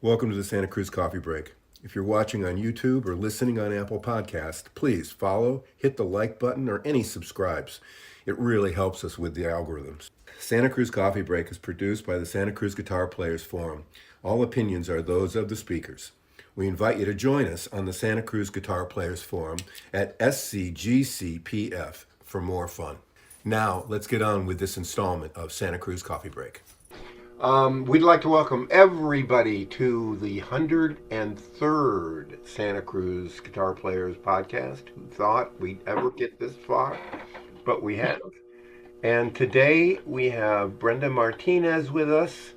Welcome to the Santa Cruz Coffee Break. If you're watching on YouTube or listening on Apple Podcast, please follow, hit the like button, or any subscribes. It really helps us with the algorithms. Santa Cruz Coffee Break is produced by the Santa Cruz Guitar Players Forum. All opinions are those of the speakers. We invite you to join us on the Santa Cruz Guitar Players Forum at SCGCPF for more fun. Now, let's get on with this installment of Santa Cruz Coffee Break. We'd like to welcome everybody to the 103rd Santa Cruz Guitar Players podcast. Who thought we'd ever get this far? But we have. And today we have Brenda Martinez with us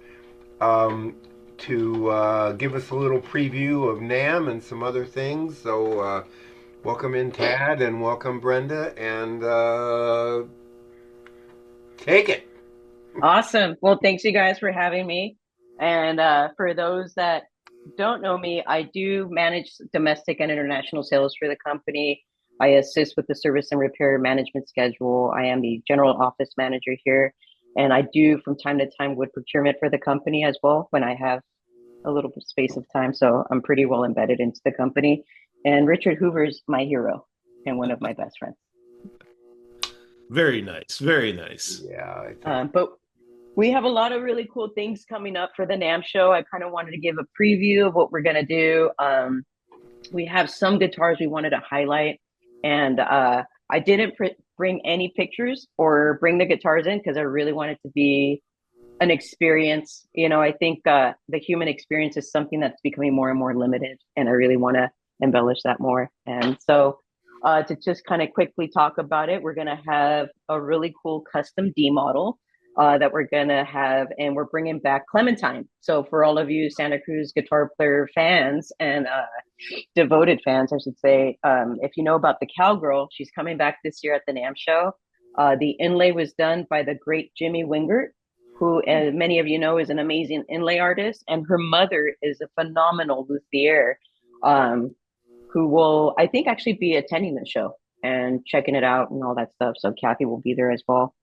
to give us a little preview of NAMM and some other things. So welcome in, Tad, and welcome, Brenda, and take it. Awesome. Well, thanks you guys for having me. And for those that don't know me, I do manage domestic and international sales for the company. I assist with the service and repair management schedule. I am the general office manager here. And I do from time to time wood procurement for the company as well when I have a little bit of space of time. So I'm pretty well embedded into the company. And Richard Hoover's my hero and one of my best friends. Very nice. Very nice. Yeah. But we have a lot of really cool things coming up for the NAMM show. I kind of wanted to give a preview of what we're going to do. We have some guitars we wanted to highlight. And I didn't bring any pictures or bring the guitars in because I really want it to be an experience. You know, I think the human experience is something that's becoming more and more limited. And I really want to embellish that more. And so to just kind of quickly talk about it, we're going to have a really cool custom D model that we're going to have, and we're bringing back Clementine. So for all of you Santa Cruz guitar player fans and devoted fans, I should say, if you know about the Cowgirl, she's coming back this year at the NAMM show. The inlay was done by the great Jimmy Wingert, who many of you know is an amazing inlay artist, and her mother is a phenomenal luthier who will, I think, actually be attending the show and checking it out and all that stuff. So Kathy will be there as well.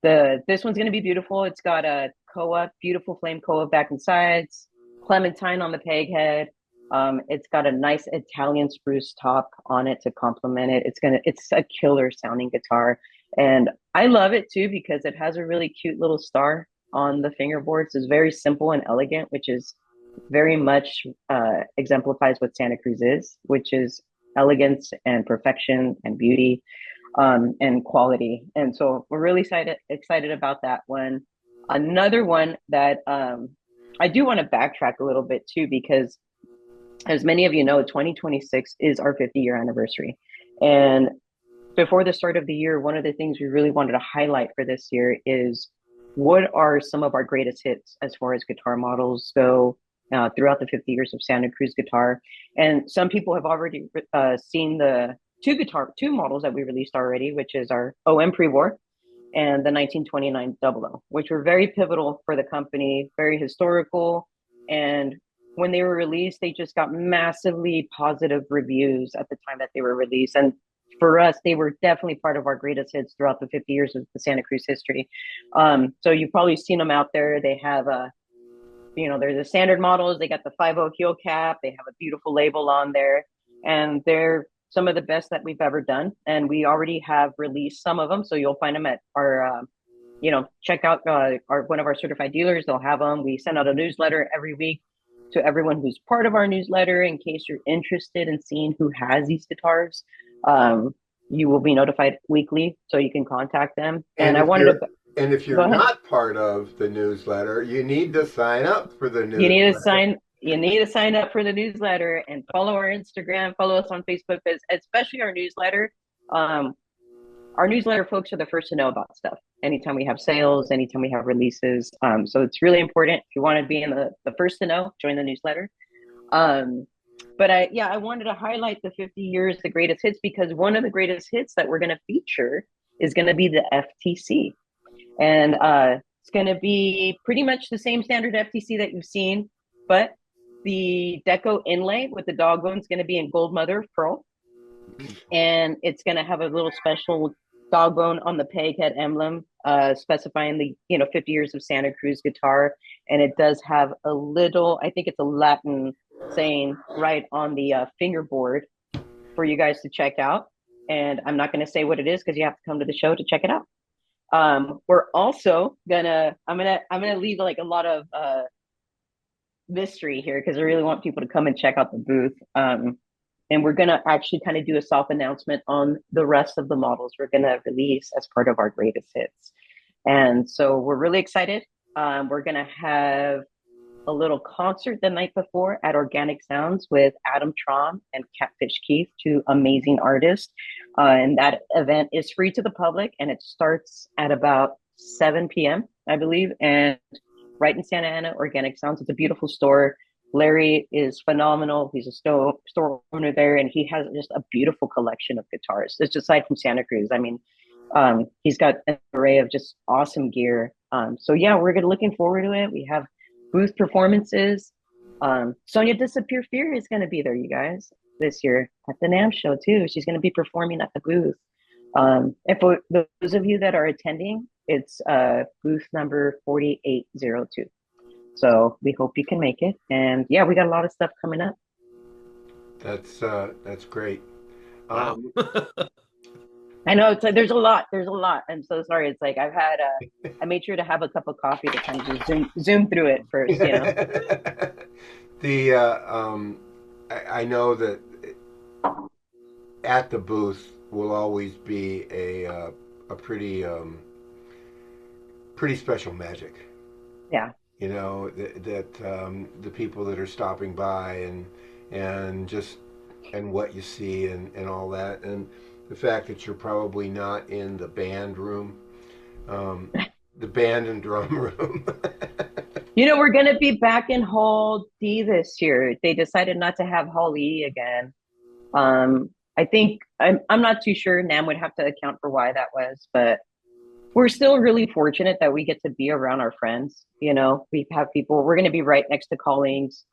This one's going to be beautiful. It's got a koa, beautiful flame koa back and sides, Clementine on the peg head. It's got a nice Italian spruce top on it to complement it. It's a killer sounding guitar. And I love it too, because it has a really cute little star on the fingerboards. It's very simple and elegant, which is very much exemplifies what Santa Cruz is, which is elegance and perfection and beauty. And quality. And so we're really excited about that one. Another one that I do want to backtrack a little bit too, because as many of you know, 2026 is our 50-year anniversary. And before the start of the year, one of the things we really wanted to highlight for this year is what are some of our greatest hits as far as guitar models go throughout the 50 years of Santa Cruz guitar. And some people have already seen the two models that we released already, which is our OM pre-war and the 1929 00, which were very pivotal for the company, very historical. And when they were released, they just got massively positive reviews at the time that they were released. And for us, they were definitely part of our greatest hits throughout the 50 years of the Santa Cruz history. So you've probably seen them out there. They have they're the standard models. They got the 5.0 heel cap. They have a beautiful label on there, and they're some of the best that we've ever done. And we already have released some of them. So you'll find them at our, check out one of our certified dealers. They'll have them. We send out a newsletter every week to everyone who's part of our newsletter. In case you're interested in seeing who has these guitars, you will be notified weekly, so you can contact them. And if you're not part of the newsletter, you need to sign up for the newsletter. You need to sign up for the newsletter and follow our Instagram, follow us on Facebook, especially our newsletter. Our newsletter folks are the first to know about stuff. Anytime we have sales, anytime we have releases. So it's really important. If you want to be in the first to know, join the newsletter. But I wanted to highlight the 50 years, the greatest hits, because one of the greatest hits that we're going to feature is going to be the FTC. And it's going to be pretty much the same standard FTC that you've seen, but the deco inlay with the dog bone is going to be in gold mother of pearl. And it's going to have a little special dog bone on the peg head emblem, specifying the 50 years of Santa Cruz guitar. and it does have a little, I think it's a Latin saying right on the fingerboard for you guys to check out. And I'm not going to say what it is because you have to come to the show to check it out. We're also I'm gonna leave like a lot of mystery here because I really want people to come and check out the booth. And we're gonna actually kind of do a soft announcement on the rest of the models we're gonna release as part of our greatest hits. And so we're really excited. We're gonna have a little concert the night before at Organic Sounds with Adam Tron and Catfish Keith, two amazing artists. And that event is free to the public and it starts at about 7 p.m., I believe. And right in Santa Ana, Organic Sounds. It's a beautiful store. Larry is phenomenal. He's a store owner there, and he has just a beautiful collection of guitars. It's aside from Santa Cruz. I mean, he's got an array of just awesome gear. So yeah, we're looking forward to it. We have booth performances. Sonia Disappear Fear is going to be there, you guys, this year at the NAMM show too. She's going to be performing at the booth. And for those of you that are attending, it's booth number 4802. So we hope you can make it. And yeah, we got a lot of stuff coming up. That's great. Wow. I know it's like there's a lot. I'm so sorry. It's like I made sure to have a cup of coffee to kind of just zoom through it first, you know. I know that at the booth will always be a pretty special magic. Yeah. You know that the people that are stopping by and what you see and all that, and the fact that you're probably not in the band room, the band and drum room. You know, we're going to be back in Hall D this year. They decided not to have Hall E again. I think I'm not too sure. NAMM would have to account for why that was, but we're still really fortunate that we get to be around our friends. You know, we have people. We're going to be right next to Collings.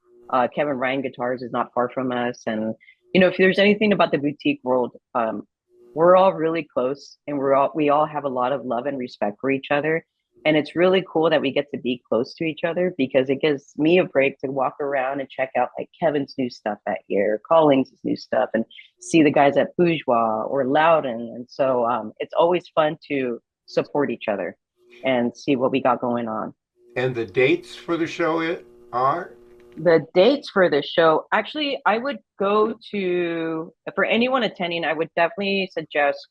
Kevin Ryan Guitars is not far from us, and you know, if there's anything about the boutique world, we're all really close, and we all have a lot of love and respect for each other. And it's really cool that we get to be close to each other because it gives me a break to walk around and check out like Kevin's new stuff that year, Collings' new stuff, and see the guys at Bourgeois or Loudon. And so it's always fun to support each other and see what we got going on. And the dates for the show are? The dates for the show, actually, I would go to, for anyone attending, I would definitely suggest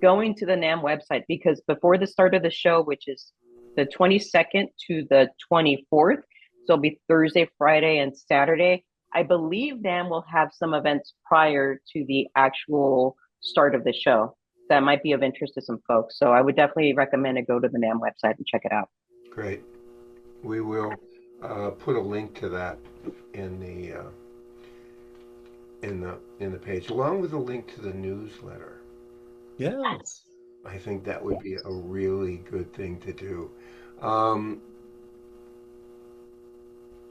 going to the NAMM website because before the start of the show, which is the 22nd to the 24th, so it'll be Thursday, Friday, and Saturday, I believe NAMM will have some events prior to the actual start of the show that might be of interest to some folks. So I would definitely recommend to go to the NAMM website and check it out. Great. We will put a link to that in the page, along with a link to the newsletter. Yes. I think that would be a really good thing to do.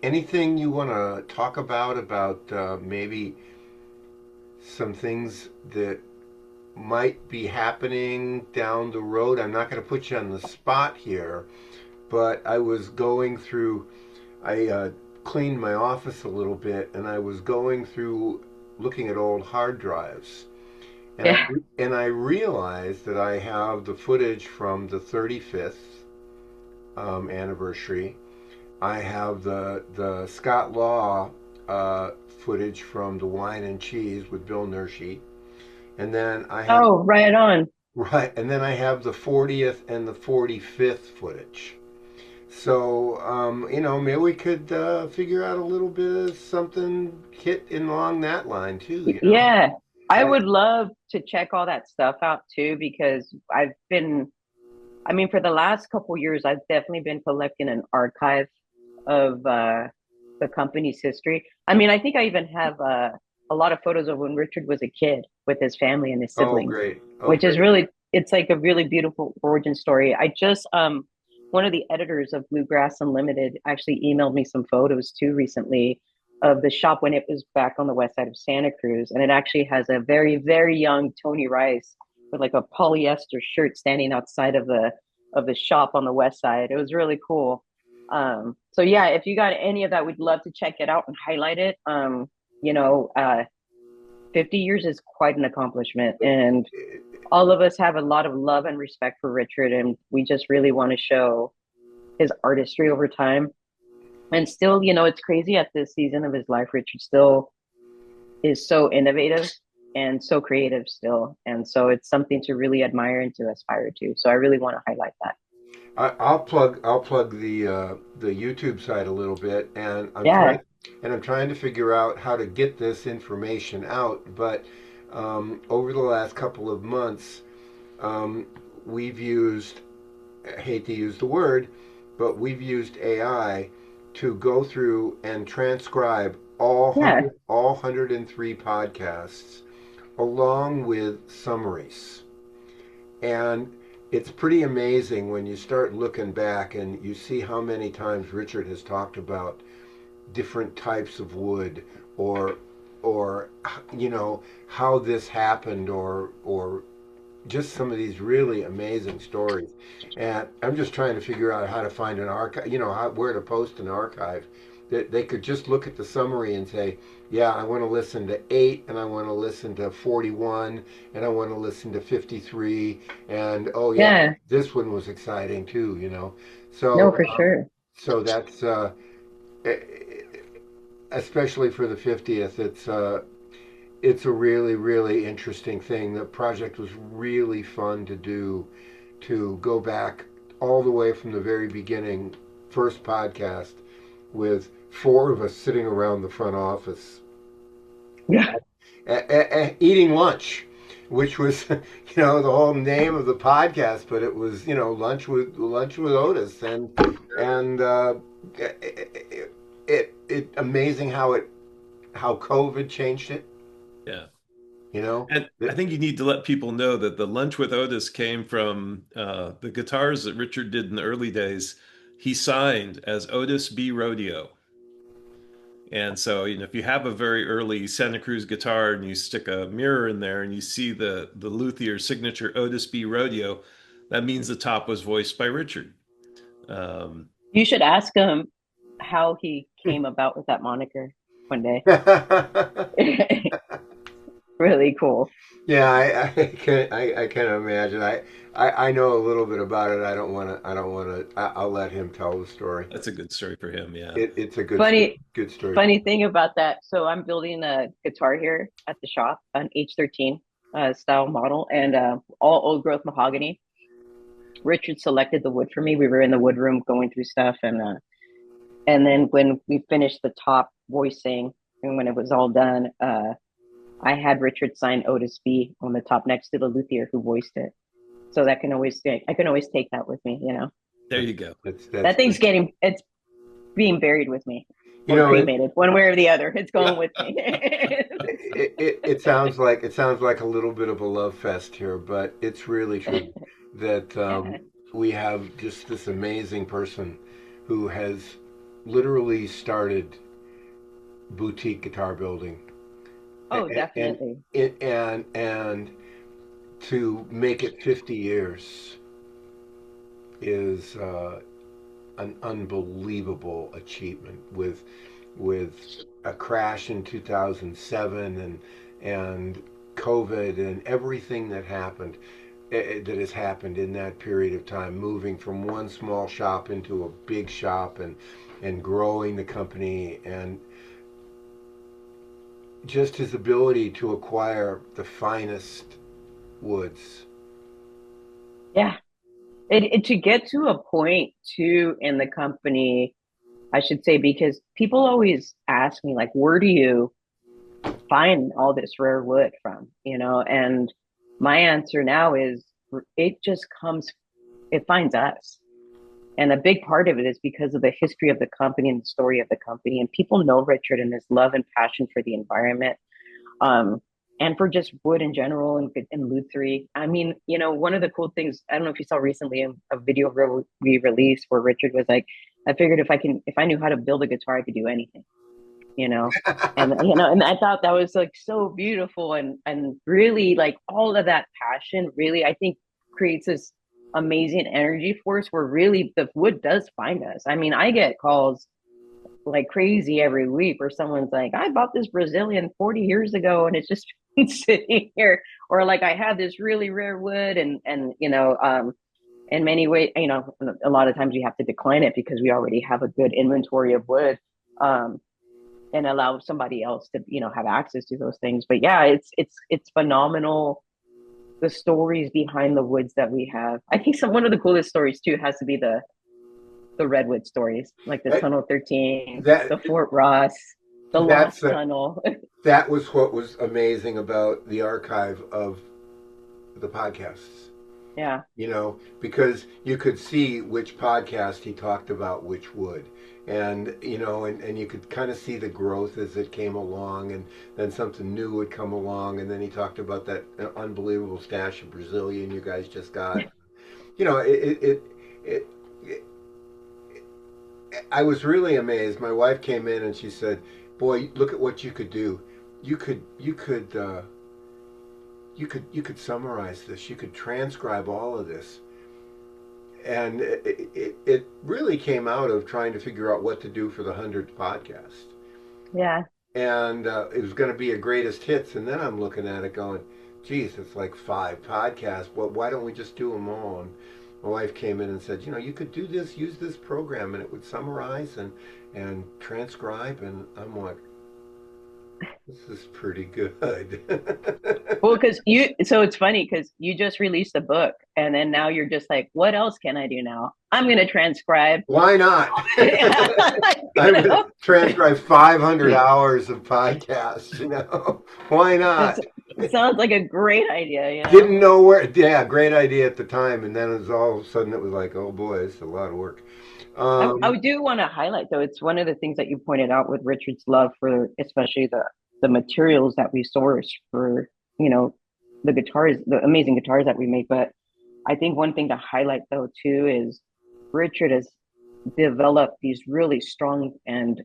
Anything you want to talk about maybe some things that might be happening down the road? I'm not going to put you on the spot here, but I was going through, I cleaned my office a little bit, and I was going through looking at old hard drives. And I realized that I have the footage from the 35th anniversary. I have the Scott Law footage from the Wine and Cheese with Bill Nershi. And then I have, right on. Right, and then I have the 40th and the 45th footage. So, you know, maybe we could figure out a little bit of something hit in along that line too. You know? Yeah. I would love to check all that stuff out too, because for the last couple years, I've definitely been collecting an archive of the company's history. I mean, I think I even have a lot of photos of when Richard was a kid with his family and his siblings, great. Which is really, it's like a really beautiful origin story. I just, one of the editors of Bluegrass Unlimited actually emailed me some photos too recently of the shop when it was back on the west side of Santa Cruz. And it actually has a very, very young Tony Rice with like a polyester shirt standing outside of the shop on the west side. It was really cool. So yeah, if you got any of that, we'd love to check it out and highlight it. You know, 50 years is quite an accomplishment, and all of us have a lot of love and respect for Richard, and we just really want to show his artistry over time. And still, you know, it's crazy at this season of his life, Richard still is so innovative and so creative still. And so it's something to really admire and to aspire to. So I really want to highlight that. I'll plug the YouTube site a little bit, and Yeah. I'm trying to figure out how to get this information out. But over the last couple of months, um, we've used, I hate to use the word, but we've used AI to go through and transcribe Yeah. all 103 podcasts along with summaries. And it's pretty amazing when you start looking back and you see how many times Richard has talked about different types of wood, or or you know, how this happened, or just some of these really amazing stories. And I'm just trying to figure out how to find an archive, where to post an archive that they could just look at the summary and say, yeah, I want to listen to 8, and I want to listen to 41, and I want to listen to 53, and oh yeah, Yeah. this one was exciting too, No, so for sure. so that's especially for the 50th. It's a really, really interesting thing. The project was really fun to do, to go back all the way from the very beginning, first podcast, with 4 of us sitting around the front office, Yeah. eating lunch, which was, the whole name of the podcast, but it was, lunch with Otis, and it amazing how COVID changed it. Yeah. You know, And I think you need to let people know that the Lunch with Otis came from the guitars that Richard did in the early days. He signed as Otis B. Rodeo. And so, if you have a very early Santa Cruz guitar and you stick a mirror in there and you see the luthier signature Otis B. Rodeo, that means the top was voiced by Richard. Um, You should ask him how he came about with that moniker one day. Really cool. Yeah, I can imagine. I know a little bit about it. I'll let him tell the story. that's a good story for him. Yeah. It's a Funny, good story. funny thing about that. So I'm building a guitar here at the shop, an H13 style model, and all old growth mahogany. Richard selected the wood for me. We were in the wood room going through stuff, and then when we finished the top voicing, and when it was all done, I had Richard sign Otis B on the top next to the luthier who voiced it. So I can always take that with me. There you go. That thing's it's being buried with me, you or know it, cremated, one way or the other. It's going with me. it sounds like a little bit of a love fest here, but it's really true that we have just this amazing person who has literally started boutique guitar building, Oh, and definitely. and to make it 50 years is an unbelievable achievement, with a crash in 2007, and COVID and everything that has happened in that period of time, moving from one small shop into a big shop, and growing the company, and just his ability to acquire the finest woods. Yeah. To get to a point too in the company, I should say, because people always ask me, like, where do you find all this rare wood from? And my answer now is it just comes, it finds us. And a big part of it is because of the history of the company and the story of the company. And people know Richard and his love and passion for the environment, um, and for just wood in general, and lutherie. I mean, one of the cool things, I don't know if you saw recently a video we released where Richard was like, I figured if I knew how to build a guitar, I could do anything, you know? And I thought that was like so beautiful, and really like all of that passion really, I think, creates this amazing energy force where really the wood does find us. I mean, I get calls like crazy every week where someone's like, I bought this Brazilian 40 years ago and it's just been sitting here. Or like, I had this really rare wood and in many ways, a lot of times we have to decline it because we already have a good inventory of wood. And allow somebody else to, have access to those things. But yeah, it's phenomenal, the stories behind the woods that we have. I think one of the coolest stories too has to be the redwood stories, like the Tunnel 13, the Fort Ross, the Lost Tunnel. That was what was amazing about the archive of the podcasts. Yeah. Because you could see which podcast he talked about which wood. And and you could kind of see the growth as it came along, and then something new would come along, and then he talked about that unbelievable stash of Brazilian you guys just got. I was really amazed. My wife came in and she said, "Boy, look at what you could do. You could summarize this. You could transcribe all of this." And it really came out of trying to figure out what to do for the 100th podcast. Yeah. And it was going to be a greatest hits. And then I'm looking at it going, geez, it's like 5 podcasts. Well, why don't we just do them all? And my wife came in and said, you could do this, use this program, and it would summarize and transcribe. And I'm like, this is pretty good. Well, so it's funny because you just released a book and then now you're just like, what else can I do now? I'm going to transcribe. Why not? I'm going to transcribe 500 hours of podcasts, Why not? It sounds like a great idea. Didn't know where, great idea at the time. And then it was all of a sudden it was like, oh boy, it's a lot of work. I do want to highlight, though, it's one of the things that you pointed out with Richard's love for especially the materials that we source for, the guitars, the amazing guitars that we make. But I think one thing to highlight, though, too, is Richard has developed these really strong and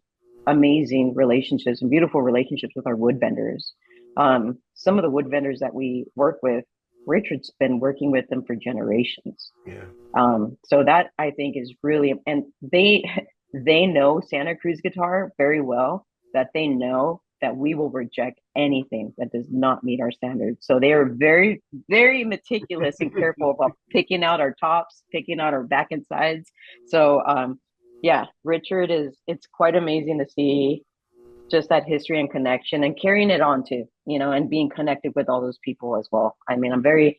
amazing relationships and beautiful relationships with our wood vendors. Some of the wood vendors that we work with, Richard's been working with them for generations. Yeah. So that I think is really, and they know Santa Cruz guitar very well, that they know that we will reject anything that does not meet our standards. So they are very, very meticulous and careful about picking out our tops, picking out our back and sides. So Richard it's quite amazing to see just that history and connection and carrying it on too, and being connected with all those people as well. I mean, I'm very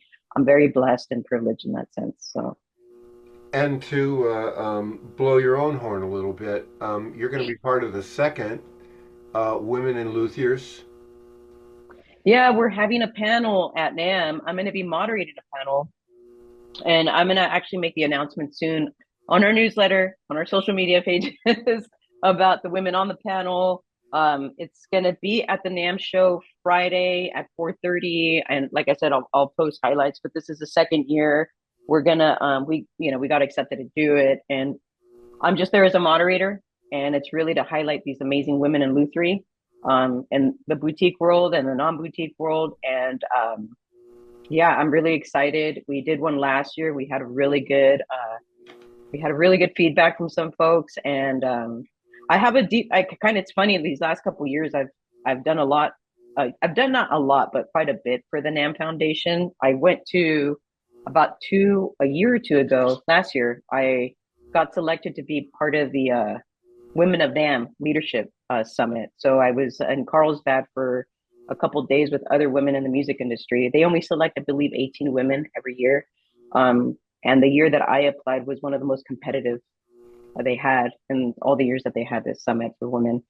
blessed and privileged in that sense. So. And to blow your own horn a little bit, you're going to be part of the second Women in Luthiers. Yeah, we're having a panel at NAMM. I'm going to be moderating a panel, and I'm going to actually make the announcement soon on our newsletter, on our social media pages about the women on the panel. It's going to be at the NAMM show Friday at 4:30. And like I said, I'll post highlights, but this is the second year. We're going to, we got accepted to do it. And I'm just there as a moderator. And it's really to highlight these amazing women in lutherie, and the boutique world and the non-boutique world. And I'm really excited. We did one last year. We had a really good feedback from some folks. And it's funny, these last couple of years, I've done a lot. I've done not a lot, but quite a bit for the NAMM Foundation. I went to about a year or two ago, last year, I got selected to be part of the Women of NAMM Leadership Summit. So I was in Carlsbad for a couple of days with other women in the music industry. They only select, I believe, 18 women every year. And the year that I applied was one of the most competitive they had in all the years that they had this summit for women,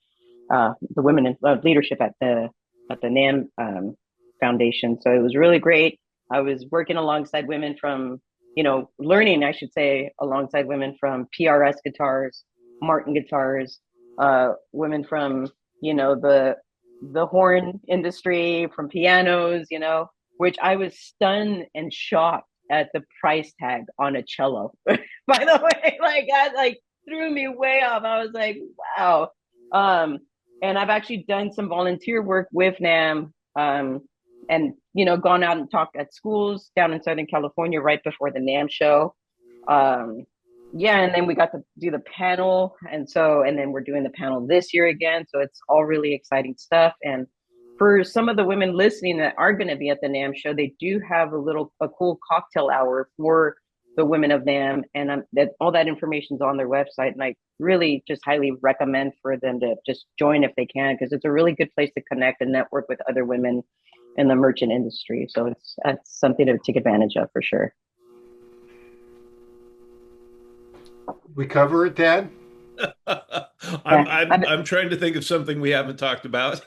the women in leadership at the NAMM Foundation. So it was really great. I was working alongside women from, learning, I should say, alongside women from PRS guitars, Martin guitars, women from, the horn industry, from pianos, which I was stunned and shocked at the price tag on a cello. By the way, that threw me way off. I was like, wow. And I've actually done some volunteer work with NAMM, and gone out and talked at schools down in Southern California right before the NAMM show. Um, yeah, and then we got to do the panel, and then we're doing the panel this year again. So it's all really exciting stuff. And for some of the women listening that are going to be at the NAMM show, they do have a cool cocktail hour for the women of NAMM, and that all that information's on their website. And I really just highly recommend for them to just join if they can, because it's a really good place to connect and network with other women in the merchant industry. So that's something to take advantage of for sure. We cover it, Dad? I'm Yeah, I'm I'm trying to think of something we haven't talked about.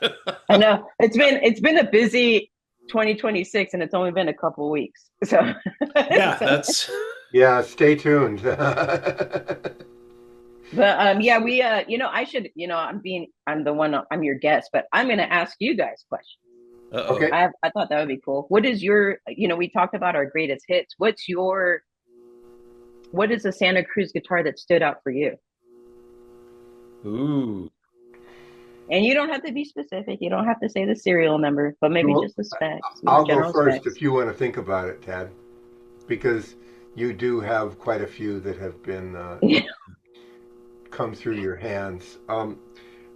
I know it's been a busy 2026, and it's only been a couple weeks. So, Yeah, so that's Yeah, stay tuned. but yeah, we I should, I'm the one, I'm your guest, but I'm going to ask you guys questions. uh-oh. Okay. I thought that would be cool. What is your, we talked about our greatest hits. What is the Santa Cruz guitar that stood out for you? Ooh. And you don't have to be specific. You don't have to say the serial number, but maybe Well, just the specs, I'll go general first specs. if you want to think about it, Tad, because you do have quite a few that have been come through your hands.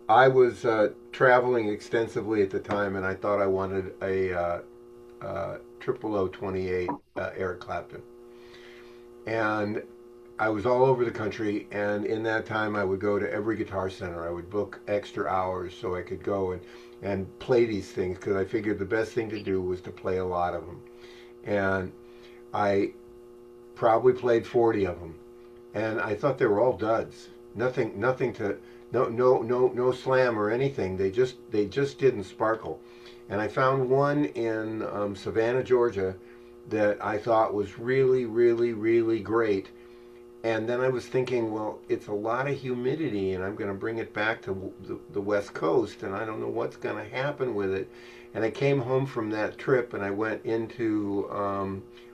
I was traveling extensively at the time, and I thought I wanted a 0028 Eric Clapton, and I was all over the country, and in that time, I would go to every guitar center. I would book extra hours so I could go and play these things because I figured the best thing to do was to play a lot of them. And I probably played 40 of them, and I thought they were all duds. Nothing to no slam or anything. They just didn't sparkle. And I found one in Savannah, Georgia, that I thought was really, really, really great. And then I was thinking, well, it's a lot of humidity, and I'm going to bring it back to the West Coast, and I don't know what's going to happen with it. And I came home from that trip, and I went into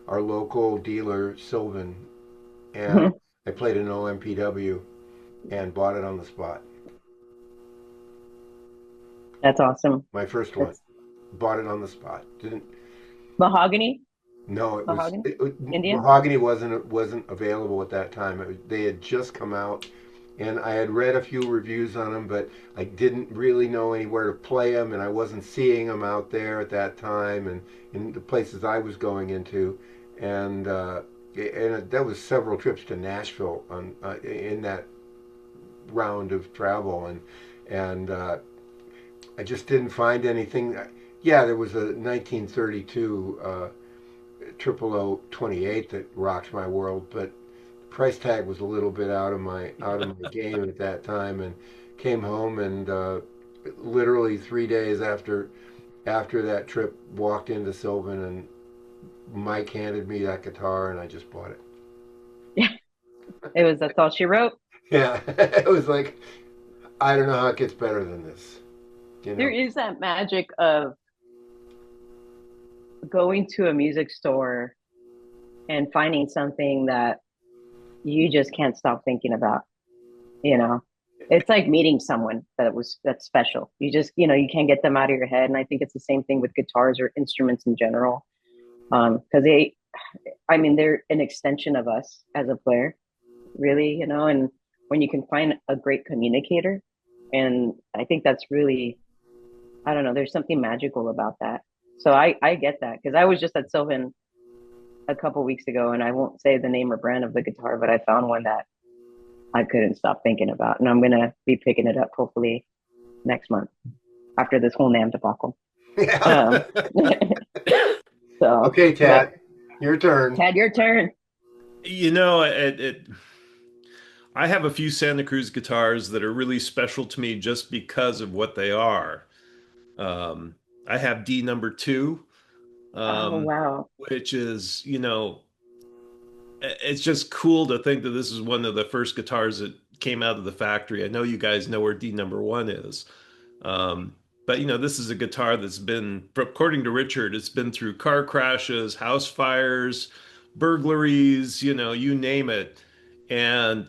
our local dealer, Sylvan, and I played an OMPW and bought it on the spot. That's awesome. My first one, That's bought it on the spot. Didn't mahogany, No, it was mahogany, Indian. mahogany wasn't available at that time. They had just come out, and I had read a few reviews on them, but I didn't really know anywhere to play them, and I wasn't seeing them out there at that time, and in the places I was going into, and that was several trips to Nashville in that round of travel, and I just didn't find anything. Yeah, there was a 1932 0028 that rocked my world, but the price tag was a little bit out of my game at that time, and came home and literally 3 days after that trip, walked into Sylvan, and Mike handed me that guitar, and I just bought it. Yeah, that's all she wrote. Yeah, it was like, I don't know how it gets better than this, you There know. is that magic of going to a music store and finding something that you just can't stop thinking about, you know. It's like meeting someone that's special. You just, you can't get them out of your head. And I think it's the same thing with guitars or instruments in general. Because they're an extension of us as a player, really, and when you can find a great communicator, and I think that's really, I don't know, there's something magical about that. So I get that, because I was just at Sylvan a couple weeks ago, and I won't say the name or brand of the guitar, but I found one that I couldn't stop thinking about, and I'm gonna be picking it up hopefully next month after this whole NAMM debacle. Yeah. Um, so, Okay, but Tad, your turn. Tad, your turn. You know, I have a few Santa Cruz guitars that are really special to me just because of what they are. Um, I have D number two, Oh um, wow. which is, it's just cool to think that this is one of the first guitars that came out of the factory. I know you guys know where D number one is. Um, but this is a guitar that's been, according to Richard, it's been through car crashes, house fires, burglaries, you name it. And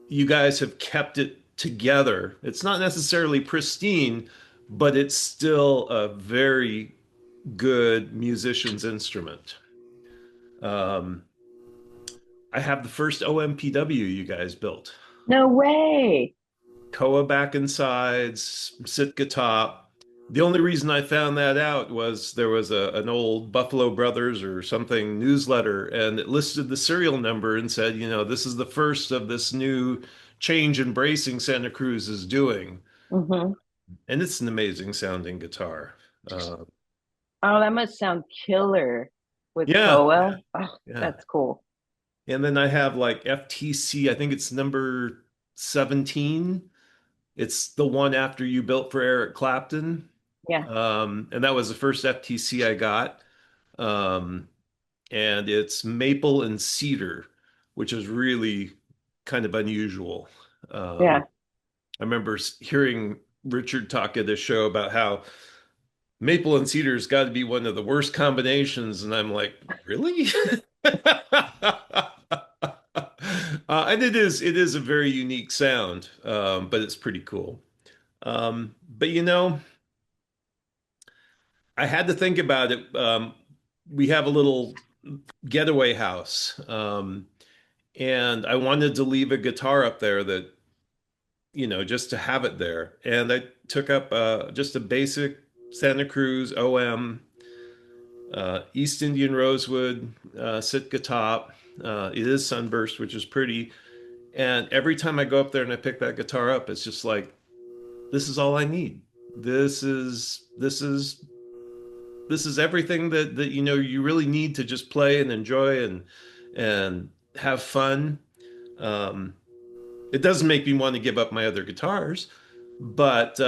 you guys have kept it together. It's not necessarily pristine, but it's still a very good musician's instrument. Um, I have the first OMPW you guys built. No way. Koa back and sides, Sitka top. The only reason I found that out was there was an old Buffalo Brothers or something newsletter, and it listed the serial number and said, this is the first of this new change in bracing Santa Cruz is doing. Hmm. And it's an amazing sounding guitar. Oh, that must sound killer with Yeah, Koa. Oh, yeah. that's cool. And then I have like FTC, I think it's number 17. It's the one after you built for Eric Clapton. Yeah. And that was the first FTC I got. Um, and it's maple and cedar, which is really kind of unusual. Yeah. I remember hearing Richard talk at a show about how maple and cedar's got to be one of the worst combinations, and I'm like, really? And it is a very unique sound, but it's pretty cool. But I had to think about it. We have a little getaway house, and I wanted to leave a guitar up there that, just to have it there. And I took up just a basic Santa Cruz OM, East Indian Rosewood, Sitka top. It is sunburst, which is pretty. And every time I go up there and I pick that guitar up, it's just like, this is all I need. This is everything that you really need to just play and enjoy and have fun. Um, it doesn't make me want to give up my other guitars, but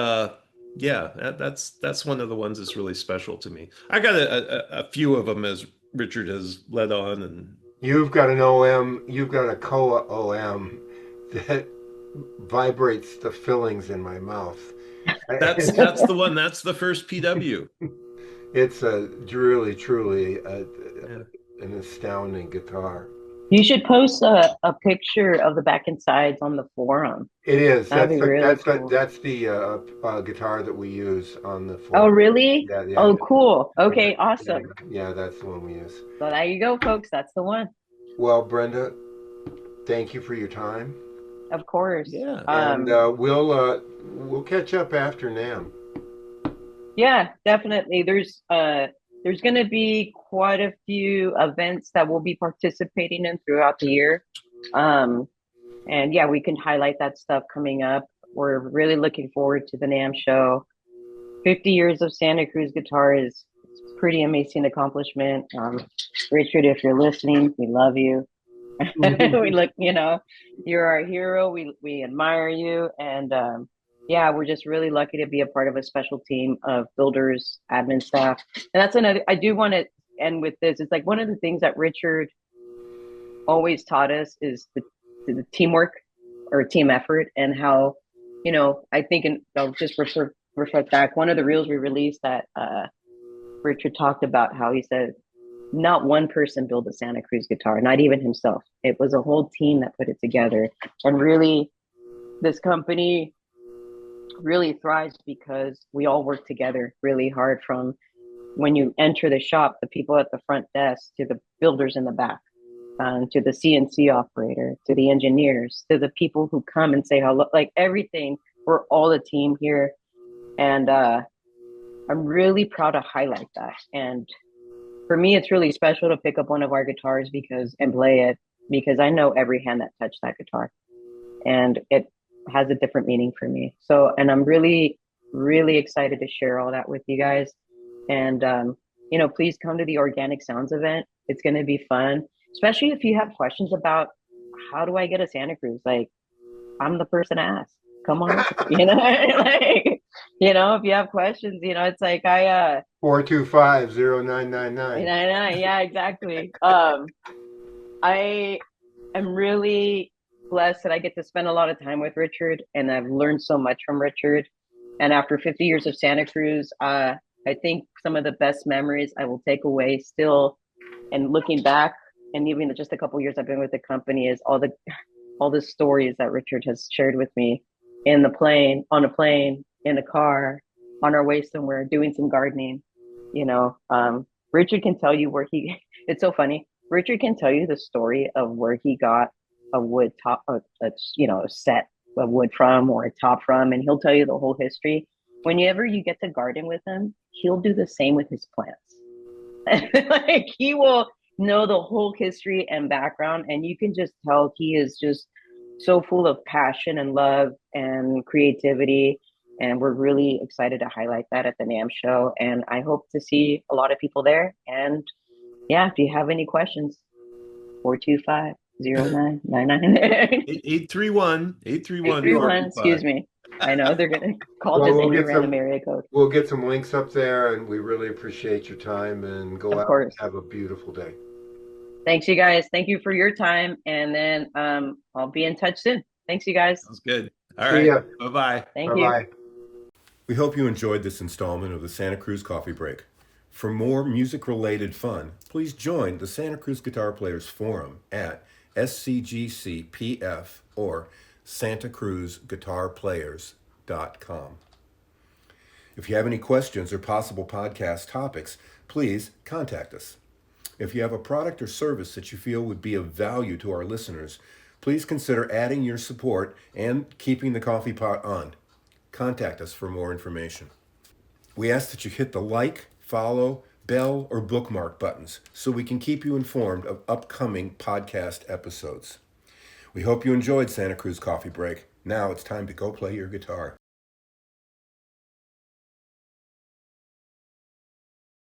yeah, that's one of the ones that's really special to me. I got a few of them, as Richard has led on, and You've got an OM, you've got a Koa OM that vibrates the fillings in my mouth. that's the one. That's the first PW. It's a really, truly Yeah. an astounding guitar. You should post a picture of the back and sides on the forum. It is. That'd be really cool. That's the guitar that we use on the Oh, floor. really? Yeah, yeah, Oh, cool. Okay, yeah, awesome. yeah, that's the one we use. So there you go, folks. That's the one. Well, Brenda, thank you for your time, Of course. Yeah. and we'll catch up after NAMM. Yeah, definitely. There's going to be quite a few events that we'll be participating in throughout the year. And yeah, we can highlight that stuff coming up. We're really looking forward to the NAMM show. 50 years of Santa Cruz guitar is a pretty amazing accomplishment. Richard, if you're listening, we love you. We look, you're our hero. We admire you. And yeah, we're just really lucky to be a part of a special team of builders, admin staff. And that's another, I do want to end with this. It's like one of the things that Richard always taught us is the teamwork or team effort, and how, I think, and I'll just reflect back, one of the reels we released that Richard talked about how he said, not one person built a Santa Cruz guitar, not even himself. It was a whole team that put it together. And really, this company really thrives because we all work together really hard, from when you enter the shop, the people at the front desk, to the builders in the back, to the CNC operator, to the engineers, to the people who come and say hello, like everything. We're all a team here. And I'm really proud to highlight that. And for me, it's really special to pick up one of our guitars and play it, because I know every hand that touched that guitar, and it has a different meaning for me. So, and I'm really, really excited to share all that with you guys. And, please come to the Organic Sounds event. It's going to be fun, especially if you have questions about how do I get a Santa Cruz? Like, I'm the person to ask. Come on, like, if you have questions, it's like 425-0999. Yeah, exactly. I am really blessed that I get to spend a lot of time with Richard, and I've learned so much from Richard. And after 50 years of Santa Cruz, I think some of the best memories I will take away still, and looking back, and even just a couple years I've been with the company, is all the stories that Richard has shared with me on a plane, in a car, on our way somewhere, doing some gardening. Richard can tell you it's so funny. Richard can tell you the story of where he got a wood top, a set of wood from or a top from, and he'll tell you the whole history. Whenever you get to garden with him, he'll do the same with his plants. Like he will know the whole history and background, and you can just tell he is just so full of passion and love and creativity. And we're really excited to highlight that at the NAMM show. And I hope to see a lot of people there. And yeah, if you have any questions, 425-0999. 831. 831, excuse me. I know they're going to call Well, just we'll any get random some- area code. We'll get some links up there, and we really appreciate your time, and go Of out course. and have a beautiful day. Thanks, you guys. Thank you for your time. And then I'll be in touch soon. Thanks, you guys. Sounds good. All See right. ya. Bye-bye. Thank you. Bye-bye. We hope you enjoyed this installment of the Santa Cruz Coffee Break. For more music-related fun, please join the Santa Cruz Guitar Players Forum at SCGCPF or santacruzguitarplayers.com. If you have any questions or possible podcast topics, please contact us. If you have a product or service that you feel would be of value to our listeners, please consider adding your support and keeping the coffee pot on. Contact us for more information. We ask that you hit the like, follow, bell, or bookmark buttons so we can keep you informed of upcoming podcast episodes. We hope you enjoyed Santa Cruz Coffee Break. Now it's time to go play your guitar.